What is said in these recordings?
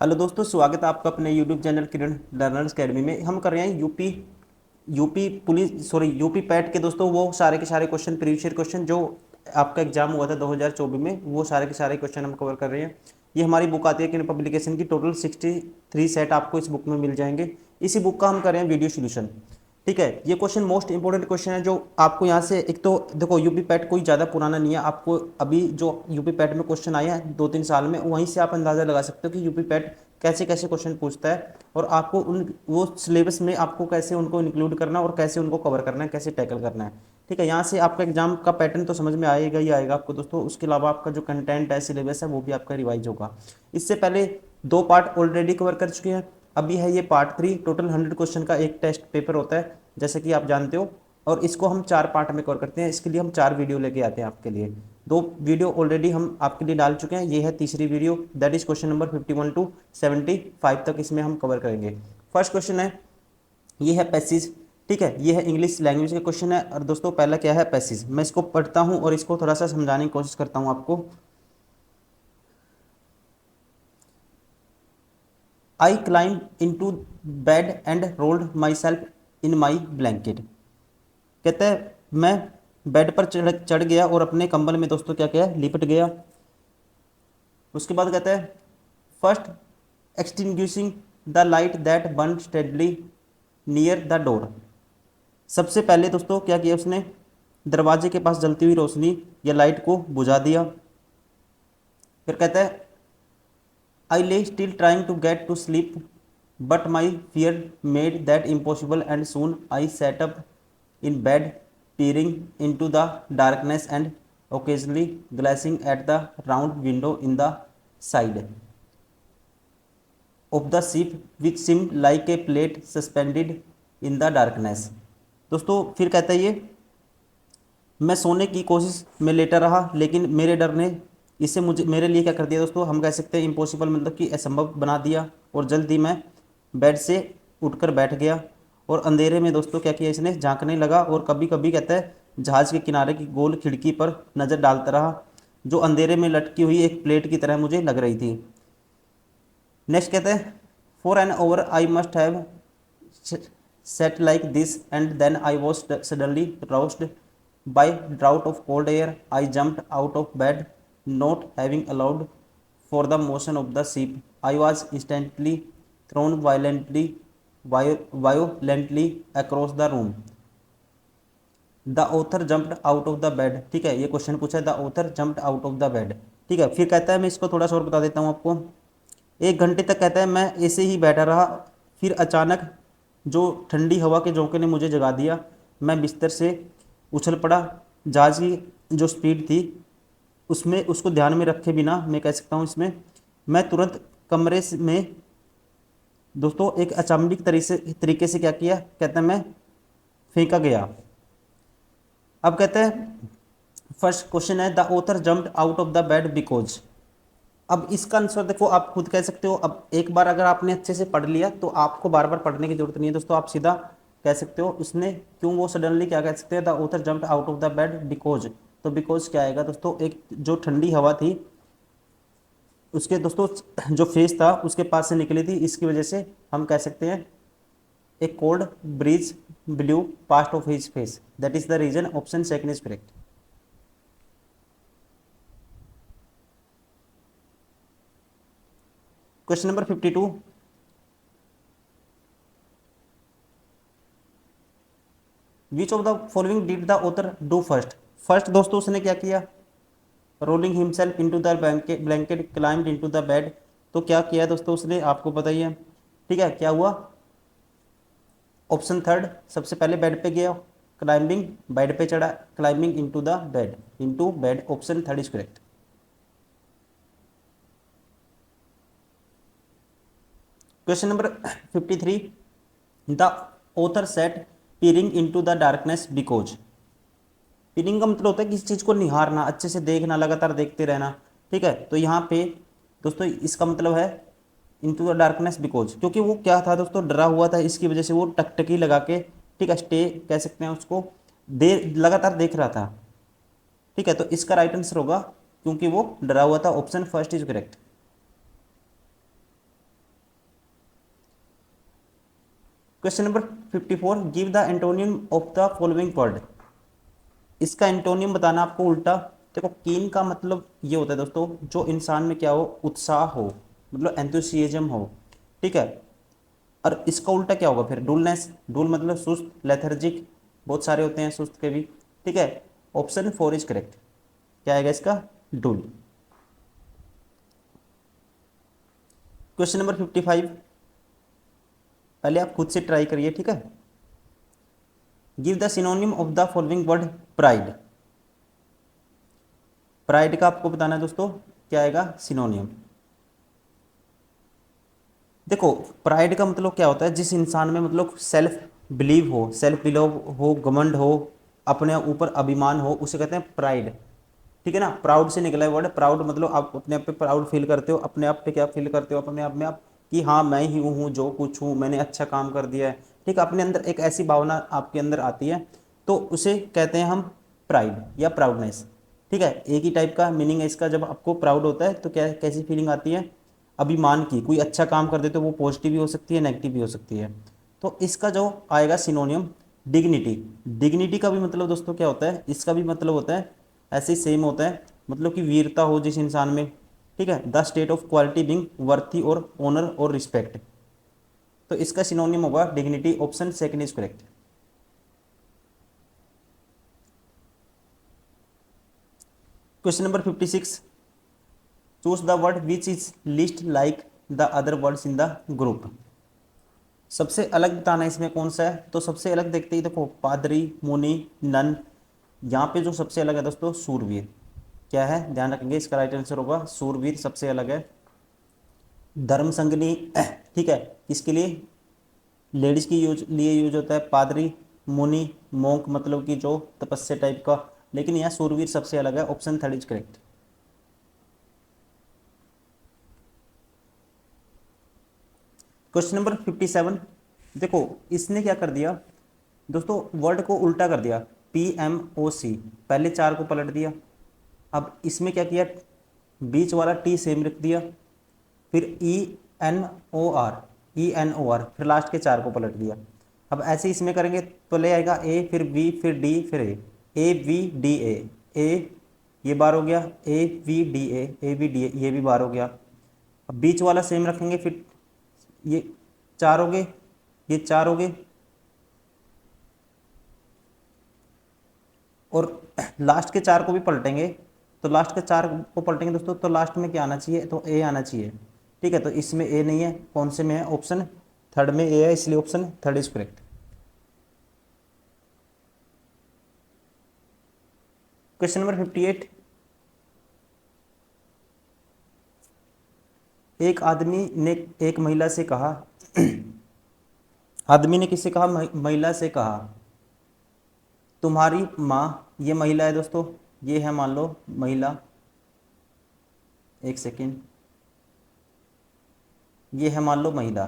Hello दोस्तों, स्वागत है आपका अपने यूट्यूब चैनल किरण लर्नर्स अकेडमी में। हम कर रहे हैं यूपी पुलिस यूपी पैट के दोस्तों वो सारे के सारे क्वेश्चन, प्रीवियस ईयर क्वेश्चन जो आपका एग्जाम हुआ था 2024 में, वो सारे के सारे क्वेश्चन हम कवर कर रहे हैं। ये हमारी बुक आती है किरण पब्लिकेशन की। टोटल 63 सेट आपको इस बुक में मिल जाएंगे। इसी बुक का हम कर रहे हैं वीडियो सोल्यूशन। ठीक है, ये क्वेश्चन मोस्ट इंपॉर्टेंट क्वेश्चन है जो आपको यहाँ से, एक तो देखो यूपी पैट कोई ज़्यादा पुराना नहीं है। आपको अभी जो यूपी पैट में क्वेश्चन आए हैं 2-3 साल में, वहीं से आप अंदाज़ा लगा सकते हो कि यूपी पैट कैसे कैसे क्वेश्चन पूछता है और आपको उन वो सिलेबस में आपको कैसे उनको इंक्लूड करना और कैसे उनको कवर करना है, कैसे टैकल करना है। ठीक है, यहाँ से आपका एग्जाम का पैटर्न तो समझ में आएगा ही आएगा आपको दोस्तों। उसके अलावा आपका जो कंटेंट है, सिलेबस है, वो भी आपका रिवाइज होगा। इससे पहले 2 पार्ट ऑलरेडी कवर कर चुके हैं। अभी है ये पार्ट 3। टोटल 100 क्वेश्चन का एक टेस्ट पेपर होता है, जैसे कि आप जानते हो। और इसको हम 4 पार्ट में कवर करते हैं। इसके लिए हम 4 वीडियो लेके आते हैं आपके लिए। 2 वीडियो ऑलरेडी हम आपके लिए डाल चुके हैं। ये है तीसरी video, that is question number 51 to 75 तक इसमें हम कवर करेंगे। फर्स्ट क्वेश्चन है, ये है पैसेज। ठीक है, ये है इंग्लिश लैंग्वेज के क्वेश्चन है। और दोस्तों पहला क्या है, पैसेज। मैं इसको पढ़ता हूँ और इसको थोड़ा सा समझाने की कोशिश करता हूँ आपको। I climb in to bed and rolled myself in my blanket. कहते हैं मैं बेड पर चढ़ चढ़ गया और अपने कंबल में दोस्तों क्या किया, लिपट गया। उसके बाद कहते हैं first extinguishing the light that burn steadily near the door. सबसे पहले दोस्तों क्या किया उसने, दरवाजे के पास जलती हुई रोशनी या लाइट को बुझा दिया। फिर कहता है I lay still trying to get to sleep but my fear made that impossible and soon I set up in bed peering into the darkness and occasionally glancing at the round window in the side of the ship which seemed like a plate suspended in the darkness। दोस्तों फिर कहता है ये, मैं सोने की कोशिश में लेटा रहा लेकिन मेरे डर ने इसे मुझे मेरे लिए क्या कर दिया दोस्तों, हम कह सकते हैं इम्पॉसिबल, मतलब कि असंभव बना दिया। और जल्दी मैं बेड से उठकर बैठ गया और अंधेरे में दोस्तों क्या किया, इसने झांकने लगा और कभी कभी कहता है जहाज़ के किनारे की गोल खिड़की पर नज़र डालता रहा जो अंधेरे में लटकी हुई एक प्लेट की तरह मुझे लग रही थी। नेक्स्ट कहते हैं for an hour I must have set like this and then I was suddenly roused by draught of cold air। I jumped out of bed not having allowed for the motion of the ship। I was instantly thrown violently across the room। The author jumped out of the bed. ठीक है, ये question पूछा है, the author jumped out of the bed. ठीक है, फिर कहता है, मैं इसको थोड़ा सा और बता देता हूँ आपको। 1 घंटे तक कहता है मैं ऐसे ही बैठा रहा, फिर अचानक जो ठंडी हवा के झोंके ने मुझे जगा दिया। मैं बिस्तर से उछल पड़ा। जहाज की जो स्पीड थी उसमें उसको ध्यान में रखे बिना मैं कह सकता हूँ इसमें, मैं तुरंत कमरे में दोस्तों एक अचानक तरीके से क्या किया, कहता है मैं फेंका गया। अब कहते हैं फर्स्ट क्वेश्चन है the author jumped out of the bed because. अब इसका आंसर देखो, आप खुद कह सकते हो। अब एक बार अगर आपने अच्छे से पढ़ लिया तो आपको बार बार पढ़ने की जरूरत नहीं है दोस्तों। आप सीधा कह सकते हो उसने क्यों, वो सडनली क्या कह सकते हैं, the author jumped out of the bed because. तो बिकॉज क्या आएगा दोस्तों, एक जो ठंडी हवा थी उसके दोस्तों जो फेस था उसके पास से निकली थी, इसकी वजह से हम कह सकते हैं a cold breeze blew past of his face, that is the reason. Option second is correct. Question number 52, which of the following did the author do first. First दोस्तों उसने क्या किया, rolling himself into the blanket climbed into the bed. तो क्या किया दोस्तों उसने, आपको पता ही है। ठीक है, क्या हुआ, ऑप्शन थर्ड, सबसे पहले बेड पे गया, क्लाइंबिंग बेड पे चढ़ा, climbing into the bed, into bed, option third is correct. Question number 53, the author sat peering into the darkness because. Peering का मतलब होता है किसी चीज को निहारना, अच्छे से देखना, लगातार देखते रहना। ठीक है, तो यहाँ पे दोस्तों इसका मतलब है इनटू द डार्कनेस बिकॉज, क्योंकि वो क्या था दोस्तों, डरा हुआ था, इसकी वजह से वो टकटकी लगा के, ठीक है, स्टे कह सकते हैं उसको, लगातार देख रहा था। ठीक है, तो इसका राइट आंसर होगा क्योंकि वो डरा हुआ था, option first is correct. Question number 54, give the antonym of the following word. इसका एंटोनियम बताना आपको उल्टा। देखो कीन का मतलब ये होता है दोस्तों, जो इंसान में क्या हो, उत्साह हो, मतलब एंथुसियाज्म हो, ठीक है। और इसका उल्टा क्या होगा फिर, डुलनेस। डुल मतलब सुस्त, लेथर्जिक, बहुत सारे होते हैं सुस्त के भी, ठीक है। Option 4 is correct. क्या आएगा इसका, डुल। क्वेश्चन नंबर 55, पहले आप खुद से ट्राई करिए, ठीक है। Give the synonym of the following word pride. Pride का आपको बताना है दोस्तों, क्या आएगा सिनोनियम। देखो प्राइड का मतलब क्या होता है, जिस इंसान में मतलब सेल्फ बिलीव हो, सेल्फ बिलीव हो, घमंड हो, अपने ऊपर अभिमान हो, उसे कहते हैं प्राइड, ठीक है ना। प्राउड से निकला है वर्ड, प्राउड मतलब आप अपने आप पे प्राउड फील करते हो, अपने आप पे क्या फील करते हो, अपने आप में आप कि हाँ मैं ही हूँ जो कुछ हूँ, मैंने अच्छा काम कर दिया है, ठीक है। अपने अंदर एक ऐसी भावना आपके अंदर आती है, तो उसे कहते हैं हम प्राइड या प्राउडनेस, ठीक है। एक ही टाइप का मीनिंग है इसका। जब आपको प्राउड होता है तो क्या कैसी फीलिंग आती है, अभिमान की। कोई अच्छा काम कर दे तो वो पॉजिटिव भी हो सकती है, नेगेटिव भी हो सकती है। तो इसका जो आएगा सिनोनियम, डिग्निटी। डिग्निटी का भी मतलब दोस्तों क्या होता है, इसका भी मतलब होता है ऐसे ही सेम होता है, मतलब कि वीरता हो जिस इंसान में, ठीक है। The state of quality being worthy और ऑनर और रिस्पेक्ट। तो इसका सिनोनियम होगा dignity. Option second is correct. Question number 56, choose the word which is least like the other words in the group. सबसे अलग बताना है इसमें कौन सा है, तो सबसे अलग देखते ही देखो, पादरी, मुनि, नन। यहाँ पे जो सबसे अलग है दोस्तों, सूरवीर। क्या है, ध्यान रखेंगे, इसका राइट आंसर होगा सूरवीर, सबसे अलग है। धर्म संगनी, ठीक है, किसके लिए, लेडीज की लिए यूज होता है। पादरी, मुनि, मोंक मतलब कि जो तपस्या टाइप का, लेकिन यहाँ सूरवीर सबसे अलग है। Option third is correct. Question number 57, देखो इसने क्या कर दिया दोस्तों, वर्ड को उल्टा कर दिया। PMOC, पहले चार को पलट दिया। अब इसमें क्या किया, बीच वाला टी सेम रख दिया, फिर ENOR, फिर लास्ट के चार को पलट दिया। अब ऐसे इसमें करेंगे तो ले आएगा ए, फिर बी, फिर डी, फिर AVDA। ए ये बार हो गया, AVDA, ये भी बार हो गया। अब बीच वाला सेम रखेंगे, फिर ये चार हो गए, ये चार हो गए, और लास्ट के चार को भी पलटेंगे। तो लास्ट के चार को पलटेंगे दोस्तों, तो लास्ट में क्या आना चाहिए, तो ए आना चाहिए, ठीक है। तो इसमें ए नहीं है, कौन से में है, ऑप्शन थर्ड में ए है, इसलिए option third is correct. Question number 58, एक आदमी ने एक महिला से कहा, आदमी ने किससे कहा, महिला से कहा, तुम्हारी माँ, ये महिला है दोस्तों, ये है मान लो महिला, एक सेकेंड, ये है मान लो महिला।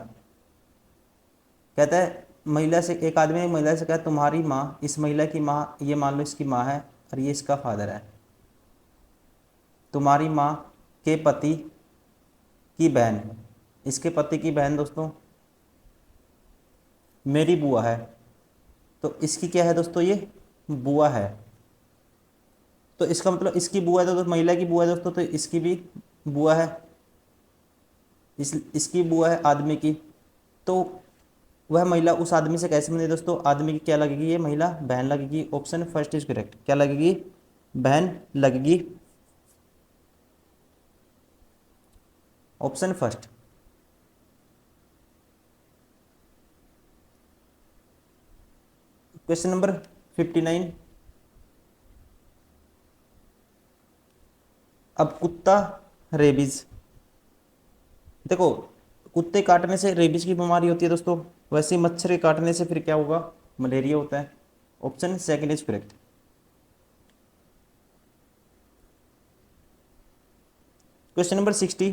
कहता है महिला से, एक आदमी ने महिला से कहा तुम्हारी माँ, इस महिला की माँ, ये मान लो इसकी माँ है और ये इसका फादर है। तुम्हारी माँ के पति की बहन, इसके पति की बहन दोस्तों मेरी बुआ है। तो इसकी क्या है दोस्तों, ये बुआ है। तो इसका मतलब इसकी बुआ है, तो महिला की बुआ है दोस्तों, तो इसकी भी बुआ है, इसकी बुआ है आदमी की। तो वह महिला उस आदमी से कैसे मिली दोस्तों, आदमी की क्या लगेगी, ये महिला बहन लगेगी। Option first is correct. क्या लगेगी, बहन लगेगी। Option first. क्वेश्चन नंबर 59, अब कुत्ता, रेबीज। देखो कुत्ते काटने से रेबीज की बीमारी होती है दोस्तों, वैसे ही मच्छर के काटने से फिर क्या होगा, मलेरिया होता है। Option second is correct. Question number 60,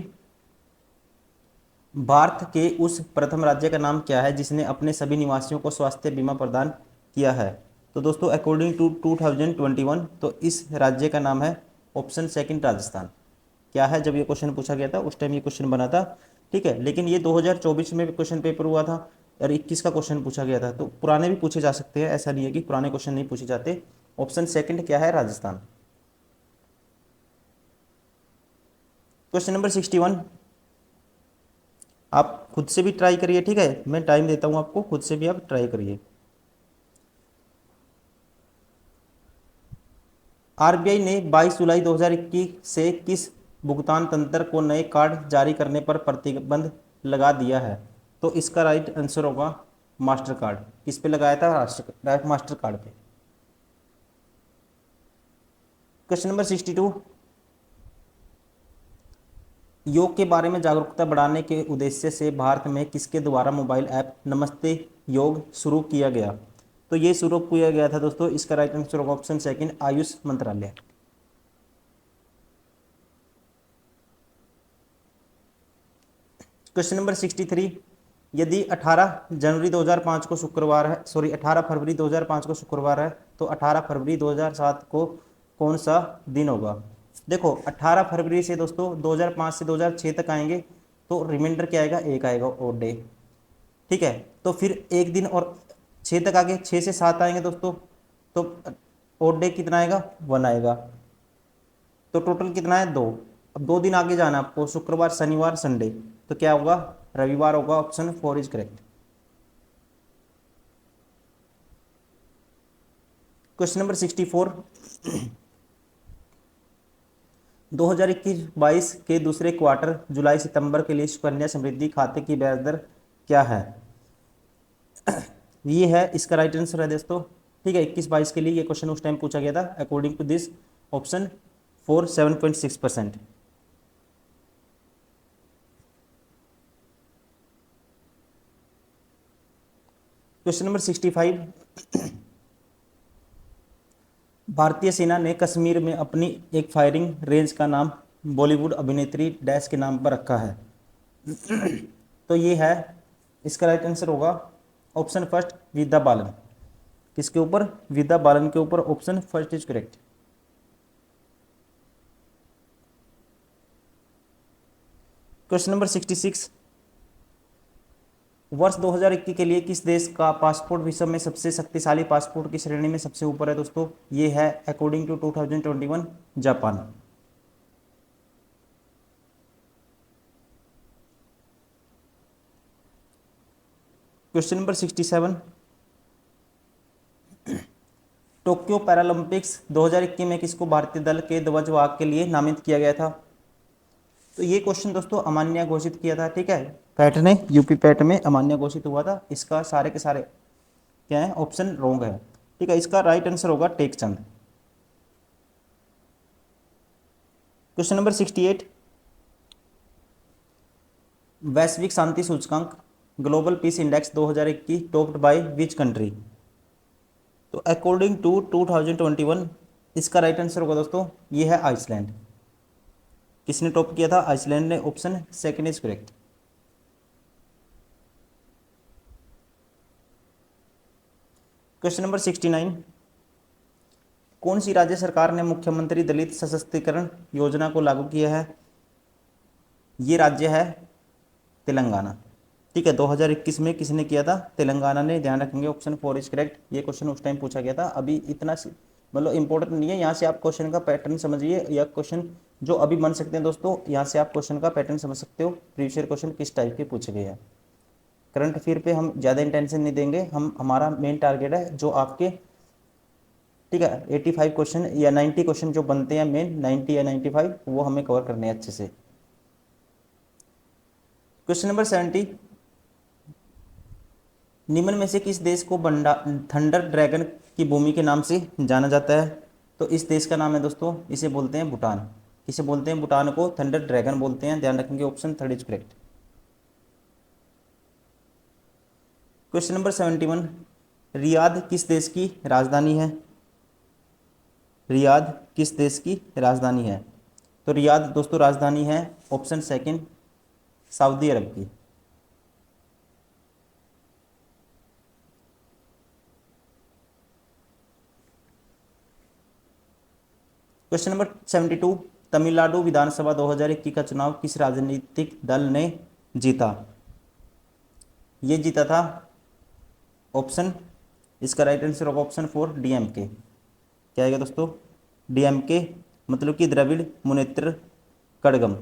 Bharat के उस प्रथम राज्य का नाम क्या है जिसने अपने सभी निवासियों को स्वास्थ्य बीमा प्रदान किया है। तो दोस्तों अकॉर्डिंग टू 2021, तो इस राज्य का नाम है ऑप्शन सेकंड राजस्थान। क्या है, जब ये क्वेश्चन पूछा गया था उस टाइम ये क्वेश्चन बना था, ठीक है। लेकिन ये 2024 में क्वेश्चन पेपर हुआ था, और 21 का क्वेश्चन पूछा गया था। तो पुराने भी पूछे जा सकते हैं, ऐसा नहीं है कि पुराने क्वेश्चन नहीं पूछे जाते। ऑप्शन सेकंड क्या है, राजस्थान। क्वेश्चन नंबर 61, आप खुद से भी ट्राई करिए, ठीक है, मैं टाइम देता हूं आपको, खुद से भी आप ट्राई करिए। आरबीआई ने 22 जुलाई 2021 से किस भुगतान तंत्र को नए कार्ड जारी करने पर प्रतिबंध लगा दिया है? तो इसका राइट आंसर होगा मास्टर कार्ड। किस पे लगाया था, राष्ट्र मास्टर कार्ड पे। क्वेश्चन नंबर 62, योग के बारे में जागरूकता बढ़ाने के उद्देश्य से भारत में किसके द्वारा मोबाइल ऐप नमस्ते योग शुरू किया गया? तो ये शुरू किया गया था दोस्तों, इसका राइट आंसर होगा ऑप्शन सेकंड, आयुष मंत्रालय। क्वेश्चन नंबर 63, यदि 18 जनवरी 2005 को शुक्रवार है, सॉरी 18 फरवरी 2005 को शुक्रवार है, तो 18 फरवरी 2007 को कौन सा दिन होगा? देखो 18 फरवरी से दोस्तों 2005 से 2006 तक आएंगे, तो रिमाइंडर क्या आएगा, एक आएगा और डे, ठीक है। तो फिर एक दिन और 6 तक आगे, 6 से 7 आएंगे दोस्तों, तो और डे कितना आएगा, 1 आएगा। तो टोटल कितना है, 2। अब 2 दिन आगे जाना आपको, शुक्रवार शनिवार संडे, तो क्या होगा, रविवार होगा। Option 4 is correct. Question number 64, 2021-22 के दूसरे क्वार्टर जुलाई सितंबर के लिए सुकन्या समृद्धि खाते की ब्याज दर क्या है? ये है इसका राइट आंसर है दोस्तों, ठीक है। 21-22 के लिए ये क्वेश्चन उस टाइम पूछा गया था। According to this option 4 7.6%। Question number 65, भारतीय सेना ने कश्मीर में अपनी एक फायरिंग रेंज का नाम बॉलीवुड अभिनेत्री डैश के नाम पर रखा है। तो ये है, इसका राइट आंसर होगा ऑप्शन फर्स्ट, विद्या बालन। किसके ऊपर, विद्या बालन के ऊपर। Option first is correct. Question number 66, वर्ष 2021 के लिए किस देश का पासपोर्ट विश्व में सबसे शक्तिशाली पासपोर्ट की श्रेणी में सबसे ऊपर है दोस्तों? ये है according to 2021 Japan. Question number 67, Tokyo Paralympics 2021 में किसको भारतीय दल के ध्वजवाहक के लिए नामित किया गया था? तो ये क्वेश्चन दोस्तों अमान्य घोषित किया था, ठीक है, पैट ने, यूपी पैट में अमान्य घोषित हुआ था। इसका सारे के सारे क्या है, ऑप्शन रॉन्ग है, ठीक है। इसका राइट आंसर होगा टेकचंद। क्वेश्चन नंबर 68, वैश्विक शांति सूचकांक global peace index 2021 topped by which country? तो अकॉर्डिंग टू 2021 इसका राइट आंसर होगा दोस्तों, ये है आइसलैंड। किसने टॉप किया था, आइसलैंड ने। Option second is correct. Question number 69, कौन सी राज्य सरकार ने मुख्यमंत्री दलित सशक्तिकरण योजना को लागू किया है? ये राज्य है तेलंगाना, ठीक है। 2021 में किसने किया था, तेलंगाना ने, ध्यान रखेंगे। Option 4 is correct. ये क्वेश्चन उस टाइम पूछा गया था। अभी इतना मतलब इंपॉर्टेंट नहीं है, यहाँ से आप क्वेश्चन का पैटर्न समझिए, या क्वेश्चन जो अभी बन सकते हैं दोस्तों, यहाँ से आप क्वेश्चन का पैटर्न समझ सकते हो, प्रीवियस क्वेश्चन किस टाइप के पूछे गए हैं। करंट अफेयर पे हम ज़्यादा इंटेंशन नहीं देंगे, हमारा मेन टारगेट है जो आपके, ठीक है, 85 क्वेश्चन या 90 क्वेश्चन जो बनते हैं मेन, 90 या 95, वो हमें कवर करने हैं अच्छे से। क्वेश्चन नंबर 70, निम्न में से किस देश को थंडर ड्रैगन की भूमि के नाम से जाना जाता है? तो इस देश का नाम है दोस्तों, इसे बोलते हैं भूटान। इसे बोलते हैं, भूटान को थंडर ड्रैगन बोलते हैं, ध्यान रखेंगे। Option third is correct. Question number 71, Riyadh किस देश की राजधानी है? रियाद किस देश की राजधानी है? तो रियाद दोस्तों राजधानी है, ऑप्शन सेकंड, सऊदी अरब की। क्वेश्चन नंबर 72, तमिलनाडु विधानसभा 2021 का चुनाव किस राजनीतिक दल ने जीता? ये जीता था ऑप्शन, इसका राइट आंसर होगा ऑप्शन 4 डीएमके। क्या आएगा दोस्तों? डीएमके मतलब कि Dravida Munnetra Kazhagam.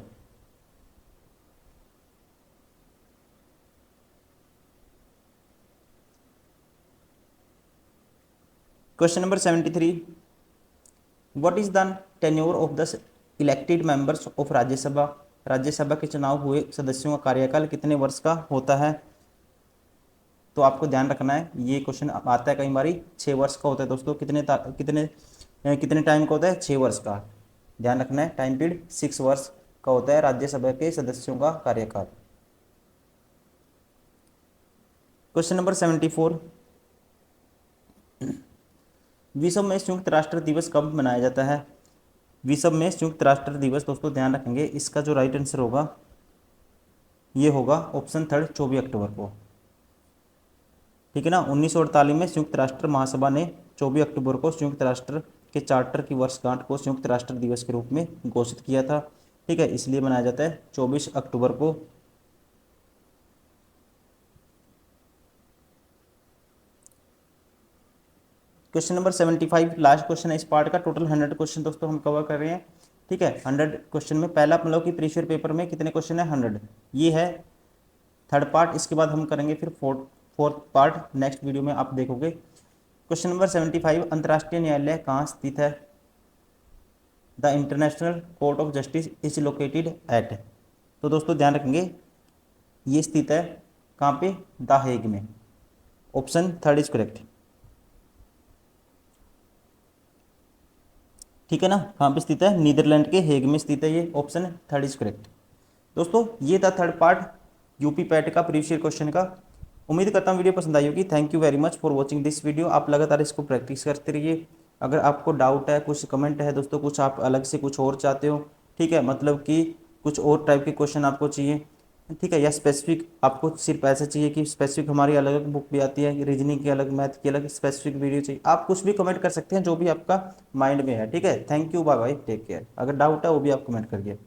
Question number 73, what is the tenure of the elected members of Rajya Sabha? Rajya Sabha के चुनाव हुए सदस्यों का कार्यकाल कितने वर्ष का होता है? तो आपको ध्यान रखना है, ये क्वेश्चन आता है कई बार, 6 वर्ष का होता है दोस्तों। कितने टाइम का होता है? 6 वर्ष का। ध्यान रखना है, टाइम पीरियड 6 वर्ष का होता है राज्यसभा के सदस्यों का कार्यकाल। क्वेश्चन नंबर 74, विश्व में संयुक्त राष्ट्र दिवस कब मनाया जाता है? विश्व में संयुक्त राष्ट्र दिवस दोस्तों ध्यान रखेंगे, इसका जो राइट आंसर होगा ये होगा ऑप्शन 3 24 अक्टूबर को। ठीक है ना। 1948 में संयुक्त राष्ट्र महासभा ने 24 अक्टूबर को संयुक्त राष्ट्र के चार्टर की वर्षगांठ को संयुक्त राष्ट्र दिवस के रूप में घोषित किया था। ठीक है, इसलिए मनाया जाता है 24 अक्टूबर को। क्वेश्चन नंबर 75 लास्ट क्वेश्चन है इस पार्ट का। टोटल 100 क्वेश्चन दोस्तों हम कवर कर रहे हैं। ठीक है, 100 क्वेश्चन में पहला मतलब कि प्रीवियस पेपर में कितने क्वेश्चन है? 100। ये है थर्ड पार्ट, इसके बाद हम करेंगे फिर फोर्थ पार्ट नेक्स्ट वीडियो में आप देखोगे। क्वेश्चन नंबर 75, अंतर्राष्ट्रीय न्यायालय कहाँ स्थित है? The international court of justice is located at. तो दोस्तों ध्यान रखेंगे, ये स्थित है कहाँ पे? द हेग में। Option 3 is correct. ठीक है ना, कहाँ पे स्थित है? नीदरलैंड के हेग में स्थित है ये। Option 3 is correct. दोस्तों ये था थर्ड पार्ट यूपी पैट का प्रीवियस क्वेश्चन का। उम्मीद करता हूँ वीडियो पसंद आई होगी। Thank you very much for watching this video. आप लगातार इसको प्रैक्टिस करते रहिए। अगर आपको डाउट है, कुछ कमेंट है दोस्तों, कुछ आप अलग से कुछ और चाहते हो, ठीक है, मतलब कि कुछ और टाइप के क्वेश्चन आपको चाहिए, ठीक है, या स्पेसिफिक आपको सिर्फ ऐसा चाहिए कि स्पेसिफिक हमारी अलग अलग बुक भी आती है, रीजनिंग की अलग, मैथ की अलग, स्पेसिफिक वीडियो चाहिए, आप कुछ भी कमेंट कर सकते हैं जो भी आपका माइंड में है। ठीक है, thank you, bye bye, take care. अगर डाउट है वो भी आप कमेंट करिए।